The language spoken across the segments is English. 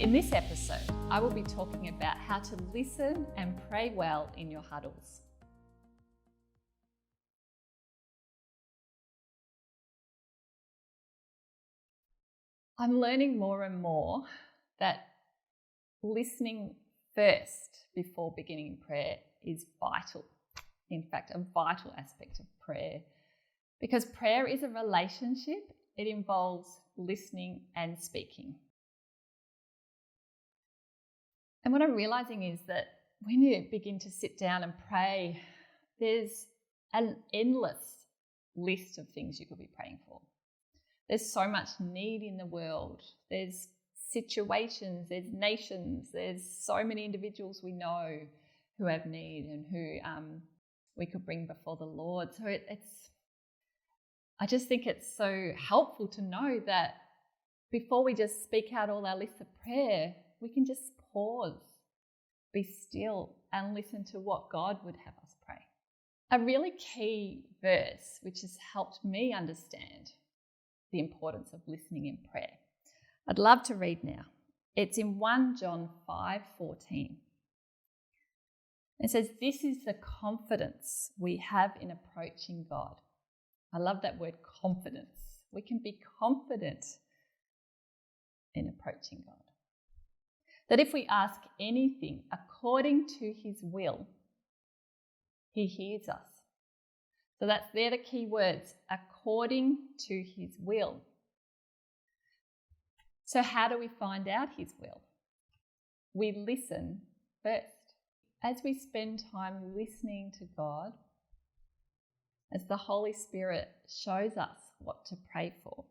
In this episode, I will be talking about how to listen and pray well in your huddles. I'm learning more and more that listening first before beginning prayer is vital. In fact, a vital aspect of prayer, because prayer is a relationship. It involves listening and speaking. And what I'm realizing is that when you begin to sit down and pray, there's an endless list of things you could be praying for. There's so much need in the world. There's situations, there's nations, there's so many individuals we know who have need and who we could bring before the Lord. So I just think it's so helpful to know that before we just speak out all our lists of prayer, we can just pause, be still, and listen to what God would have us pray. A really key verse which has helped me understand the importance of listening in prayer, I'd love to read now. It's in 1 John 5:14. It says, "This is the confidence we have in approaching God." I love that word, confidence. We can be confident in approaching God. That if we ask anything according to his will, he hears us. So they're the key words, according to his will. So how do we find out his will? We listen first. As we spend time listening to God, as the Holy Spirit shows us what to pray for,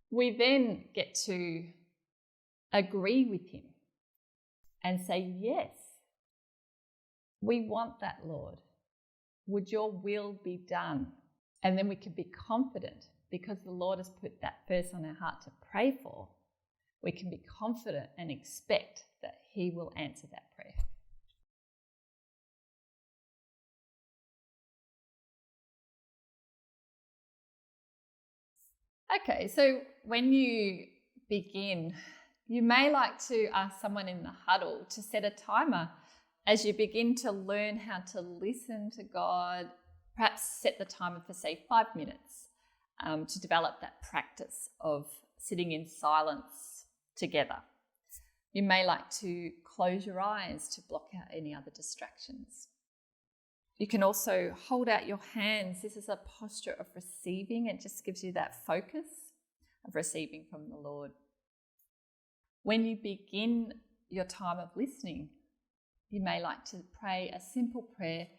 we then get to agree with him and say, yes, we want that, Lord. Would your will be done? And then we can be confident because the Lord has put that verse on our heart to pray for. We can be confident and expect that he will answer that prayer. Okay, so when you begin, you may like to ask someone in the huddle to set a timer as you begin to learn how to listen to God. Perhaps set the timer for, say, 5 minutes to develop that practice of sitting in silence together. You may like to close your eyes to block out any other distractions. You can also hold out your hands. This is a posture of receiving. It just gives you that focus of receiving from the Lord. When you begin your time of listening, you may like to pray a simple prayer,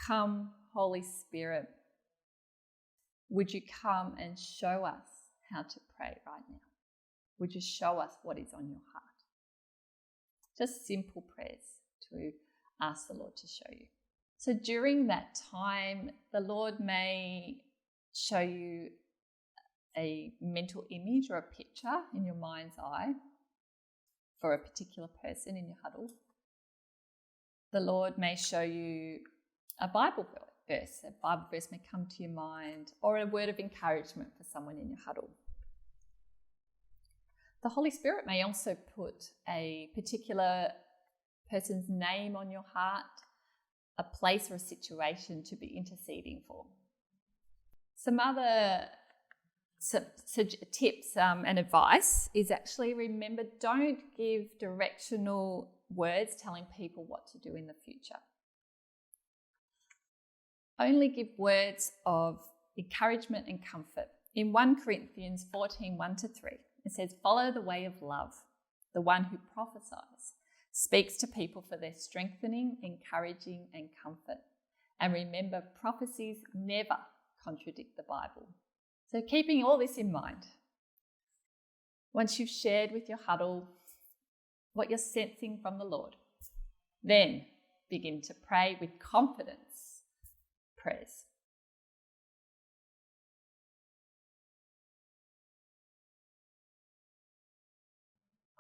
"Come, Holy Spirit, would you come and show us how to pray right now? Would you show us what is on your heart?" Just simple prayers to ask the Lord to show you. So during that time, the Lord may show you a mental image or a picture in your mind's eye for a particular person in your huddle. The Lord may show you a Bible verse. A Bible verse may come to your mind, or a word of encouragement for someone in your huddle. The Holy Spirit may also put a particular person's name on your heart, a place or a situation to be interceding for. Some other tips and advice is actually, remember, don't give directional words telling people what to do in the future. Only give words of encouragement and comfort. In 1 Corinthians 14, 1-3, it says, "Follow the way of love. The one who prophesies speaks to people for their strengthening, encouraging, and comfort. And remember, prophecies never contradict the Bible." So keeping all this in mind, once you've shared with your huddle what you're sensing from the Lord, then begin to pray with confidence prayers.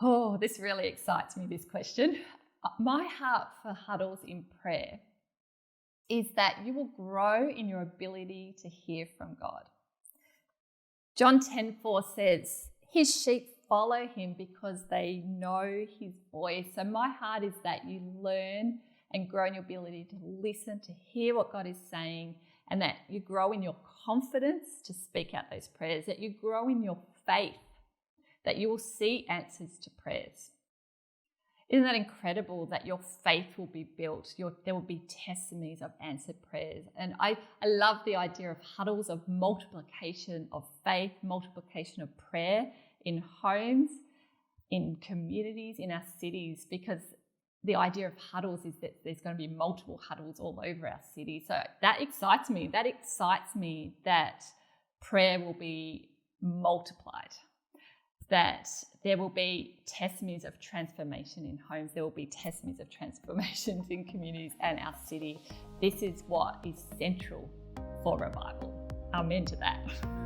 Oh, this really excites me, this question. My heart for huddles in prayer is that you will grow in your ability to hear from God. John 10:4 says, "His sheep follow him because they know his voice. So my heart is that you learn and grow in your ability to listen, to hear what God is saying, and that you grow in your confidence to speak out those prayers, that you grow in your faith, that you will see answers to prayers. Isn't that incredible that your faith will be built? There will be testimonies of answered prayers. And I love the idea of huddles, of multiplication of faith, multiplication of prayer in homes, in communities, in our cities, because the idea of huddles is that there's going to be multiple huddles all over our city. So that excites me. That excites me that prayer will be multiplied, that there will be testimonies of transformation in homes. There will be testimonies of transformations in communities and our city. This is what is central for revival. Amen to that.